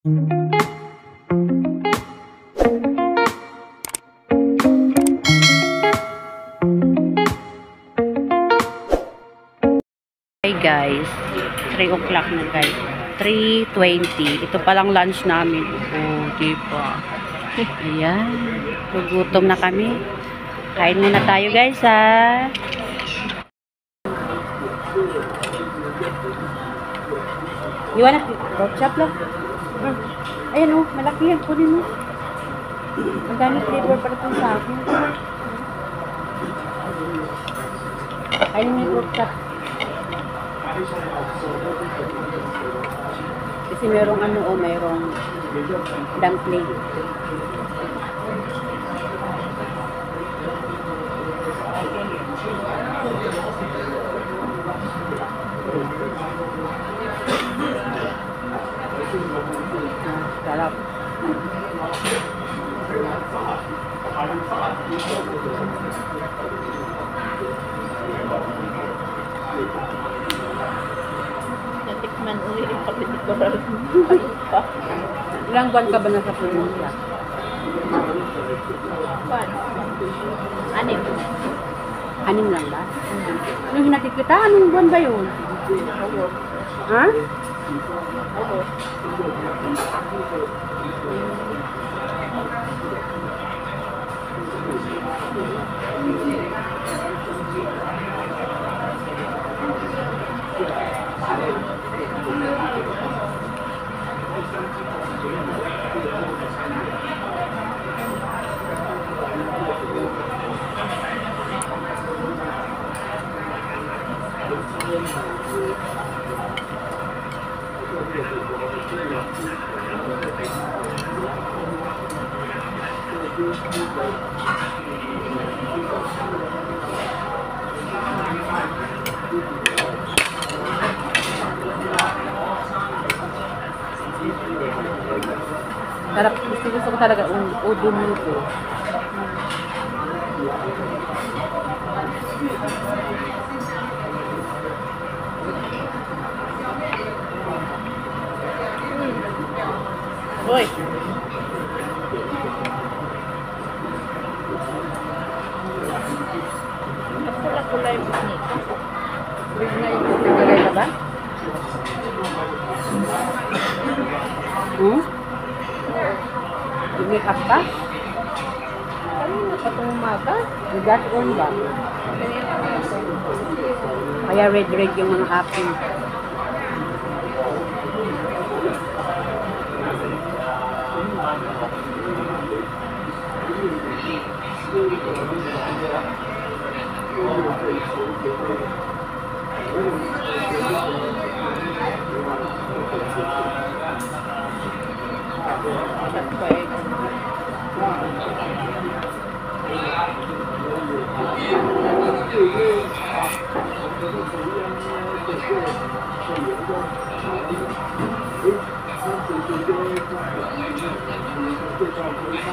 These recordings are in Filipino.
Hi guys, 3 o'clock na guys. 3:20. Ito palang lunch namin. Oh, diba? Ayan. Gugutom na kami. Kain muna tayo guys ha. Iwan na. Pork chop lang. Ayan o, malaki yan. Kunin mo. Magkano flavor pala ito sa akin. Kain mo yung pork chop. Kasi merong ano o, merong dumpling. Sarap. Natikman uli yung kapitikural. Ilang buwan ka ba nasa probinsya? Buwan. 6. 6 lang ba? Anong hinatid kita? Anong buwan ba yun? August. Ha? August. Sarap. Gusto ko talaga udo mo ito. Hoy. Pula-pula yung picnic. Pwede na yung nagagay ka ba? Mag-make-up ka? Kanina pa itong umaga. Bigas on ba? Kaya red yung mga apple.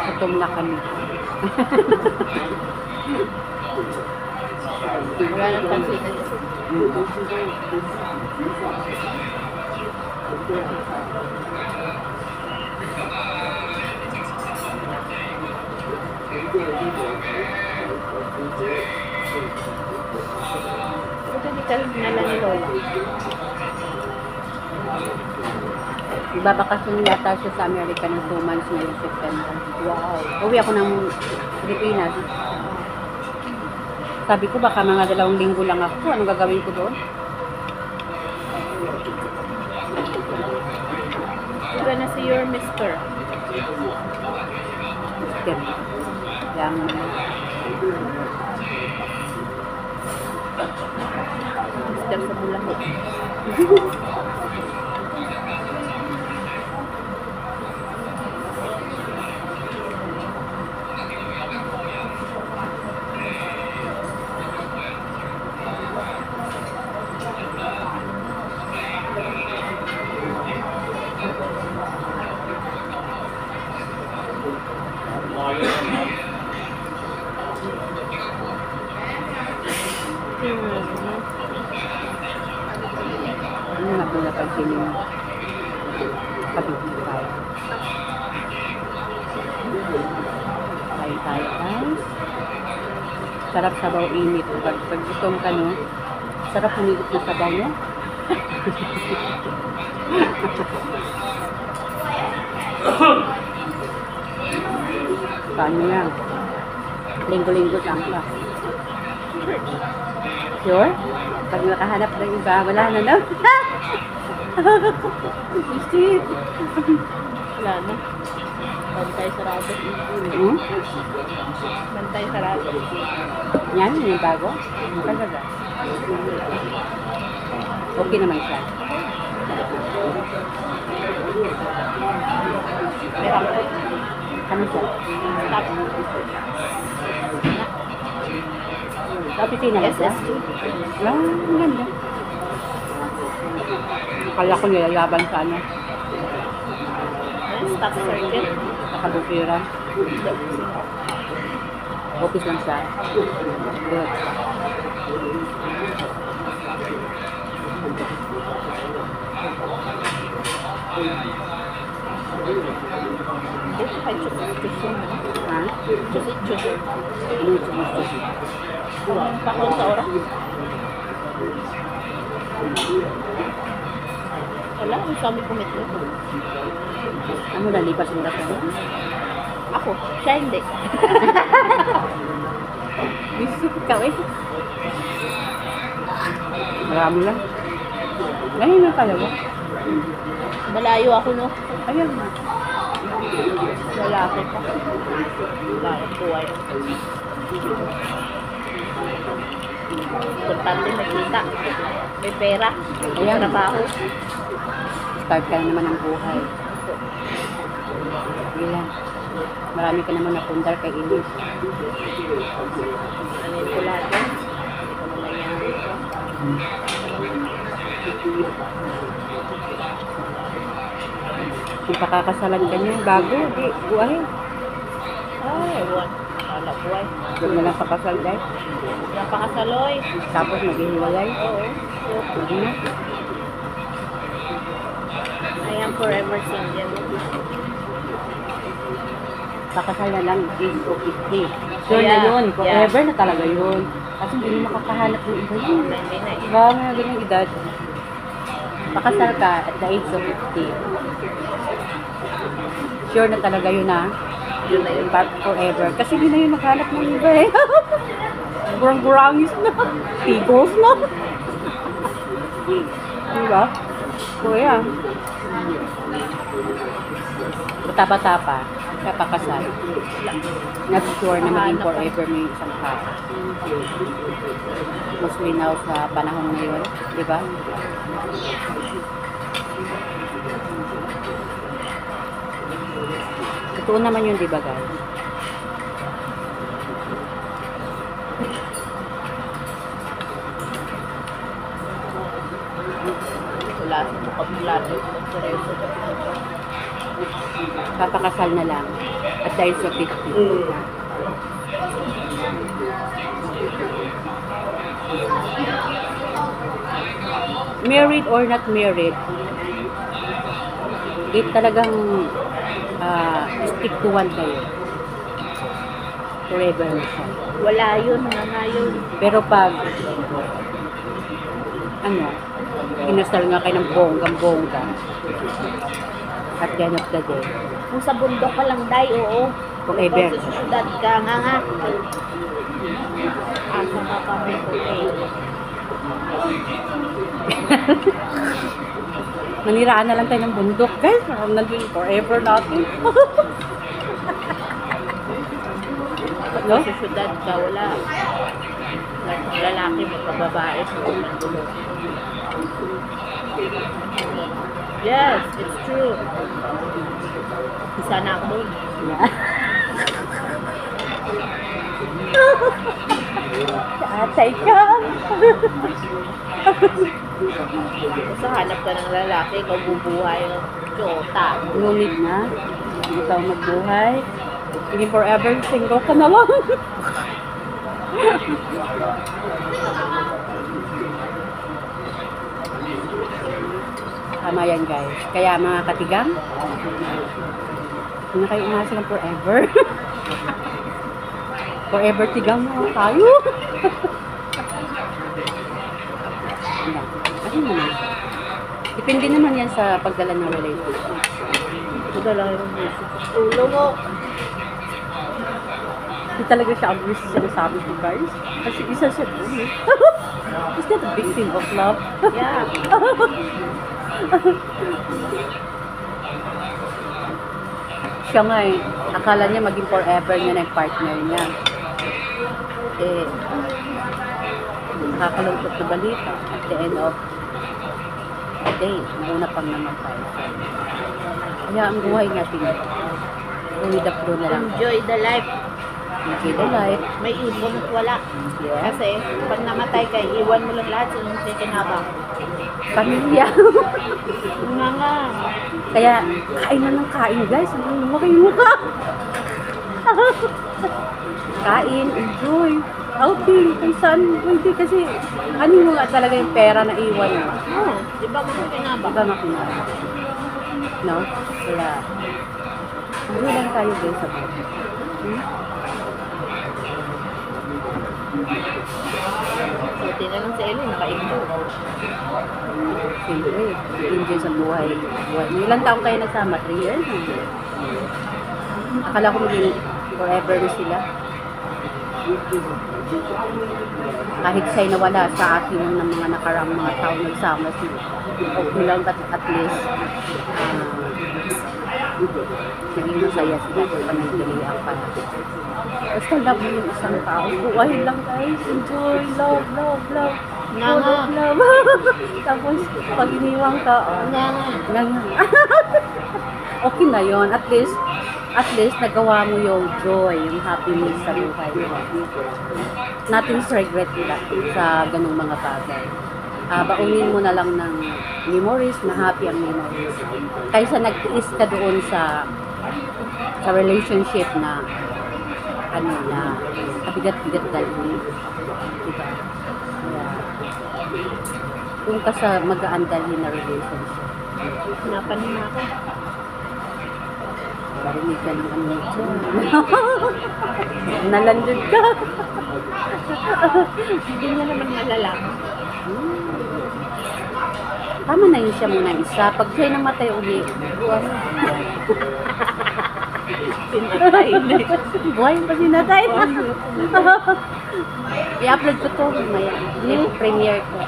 Gutom na kami. Wala nang pansin. Ito di ka nala ni Lola. Ibabakasyon yata siya sa Amerika ng 2 months ngayong September. Wow. Uwi ako ng Pilipinas. Sabi ko baka mga 2 linggo lang ako. Anong gagawin ko doon? You're gonna see your mister. Mister. Yang Mister sa Bulaho. Ano na ba? Sarap sabaw init. Pag gutom ka, no? Sarap humigop na sabaw, no? Paano yan? Linggo-linggo lang ka. Sure? Pag nakahanap ng iba, wala na, no? Shit! Wala na. Bantay sarado. Hmm? Bantay sarado. Yan, yung bago. Ang talaga. Okay naman siya. Meron. Ano siya? Stop. Sa opisina ba siya? SS2. Wala, ang ganda. Akala ko nilalaban sa ano, Stock circuit. nakabukiran. Office lang siya. Good. Ito kay Chusistisyon. Ha? Chusistisyon. Ano yung sumustos? Pakon sa oras. Wala, ang sabi ko metro. Ano, nalipas mo na siya? Ako, siya hindi. Bisip ka eh. Marami lang. Ngayon na pala mo. Malayo ako, no? Ayun na. Lalaki pa. Bayan buhay. Importante may kita. May pera. May Ayan. trabaho. Start ka na naman ng buhay. Ilan. Marami ka naman napundar kay Ilis. Ano yun ko lahat yan? Hindi ko naman yan. Kung pakakasalan ka niya, bago, di, buhay. Ay, ewan. Wala buhay. Huwag na lang pakasal dahil. Napakasaloy. Tapos maghihiwalay. Oo. Hindi na. I am forever single. Pakasal na lang is o 50. Sure Yeah, na yun. yeah. Forever na talaga yun. Kasi hindi mo makakahanap ng iba yun. Hindi na eh. Diba, mga ganyung edad. Pakasal ka at the age of 50. Sure na talaga yun ha. Yun na yun. Forever. Kasi hindi na yun maghanap ng iba eh. Burang-burangis na. Pigos na. Diba? Kuya. Bata-bata pa. Kaya pakasal. Not sure na maging forever may isang tao. Mostly now sa panahon ngayon. Diba? Totoo naman yun, diba guys? Wala sa vocabulary. Magsureso. Papakasal na lang. At dahil sa 50. Married or not married, it talagang stick to one kayo. Forever na siya. Wala yun na nga yun. Pero pag ano, kinasal nga kayo ng bonggang-bongga at the end of the day, Kung sa bundok ka lang, day, oo. Forever. Kung sa syudad ka, nga. Asa nga kami ko eh. maniraan na lang tayo ng bundok, guys. Nandun forever natin. No? Sa syudad ka, wala. Lalaki, magkababae, nandun. Yes, it's true. Isa na ako doon. Atay ka. Basta hanap ka ng lalaki, ikaw bubuhay ng tsota. No need na. Ikaw magbuhay. Hindi forever single ka na lang. Tama yan guys. Kaya mga katigang, hindi na kayo umasa ng forever. Forever tigang na tayo. Ano naman? Depende naman yan sa pagdala ng relationship. Madala yung music. Ulo mo. Hindi talaga siya abuse sa sinasabi ko, guys. Kasi isa siya doon. Is that a victim of love? Yeah. Siya nga eh, akala niya maging forever niya na yung partner niya. Eh, nakakalungkot na balita. At the end of the day, nauna pang namatay. Kaya ang buhay natin, with the flow na lang. Enjoy the life. Enjoy the life. May ibon at wala. Yeah. Kasi pag namatay ka, iwan mo lang lahat sa nung kikinabang. Pamilya. Nga nga. Kaya, kain na ng kain, guys. Ano kayo mukha? Kain, enjoy. Outing, kung saan, hindi kasi, ano mo nga talaga yung pera na iwan mo. Oh, iba mo yung kinabang. Iba makinara. No? Kaya, enjoy lang tayo guys sa buhay. Buti na lang si Ellie, naka-enjoy. Siyempre, enjoy sa buhay. Ilang taong kayo nagsama? 3 years? Akala ko maging forever na sila. Kahit siya'y nawala sa akin ng mga nakarang mga taong nagsama sila. Okay lang at least naging masaya sila kung panagdalihan pa. Basta love mo yung isang tao. Buhay lang guys. Enjoy. Love, love, love. Nga nga. Love, love. Tapos pag iniwang ka, Nga nga. nga nga. Okay na yon. At least nagawa mo yung joy, yung happiness sa buhay mo. Nothing's regret sa ganung mga bagay. Baunin mo na lang ng memories na happy ang memories. Kaysa nagtiis ka doon sa relationship na ano na kabigat-bigat dahil. Diba? Kaya, kung ka sa magaan dahil na relationship. Pinapanin na ako. Barinig ka ng ano dyan. Nalandod ka. Hindi niya naman malalaman. Tama na yun siya muna isa. Pag siya namatay uli, Pinatay na. buhay pa sinatay. I-upload ko to. Maya. Premiere ko.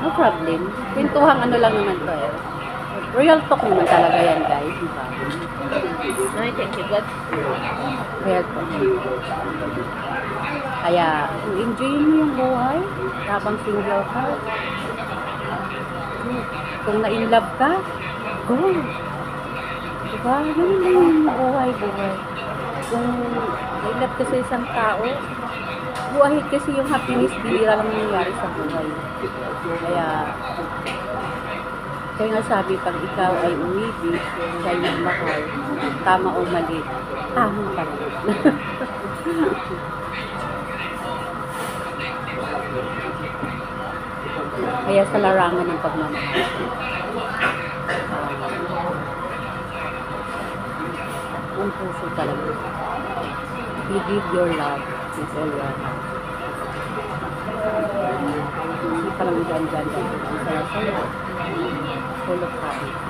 No problem. Pintuhang ano lang naman to eh. Real talk naman talaga yan guys. Diba? Ay, thank you God. Real talk. Kaya, enjoy mo yung buhay. Habang single ka. Kung na-in love ka, go. Diba? Ganun lang yung buhay. Kung na-in love ka sa isang tao, buhay kasi yung happiness, bihira lang nangyayari sa buhay. Kaya nga sabi, pag ikaw ay umibig, siya'y nagmahal, tama o mali, tama pa rin. Kaya sa larangan ng pagmamahal, ang puso talaga. You give your love with all your heart. Hindi pa lang dyan. Ang saya-saya. Full of happiness.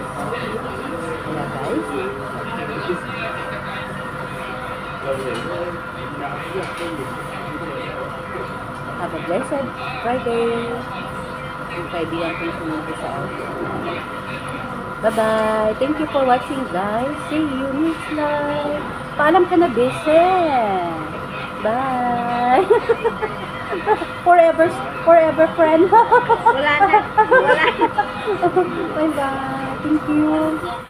Kaya guys, have a blessed Friday. Ang kaibigan kong sumunod sa audio. Bye-bye. Thank you for watching guys. See you next live. Paalam ka na, Besen. Bye. Forever friend. Wala na. Wala. Bye-bye. Thank you.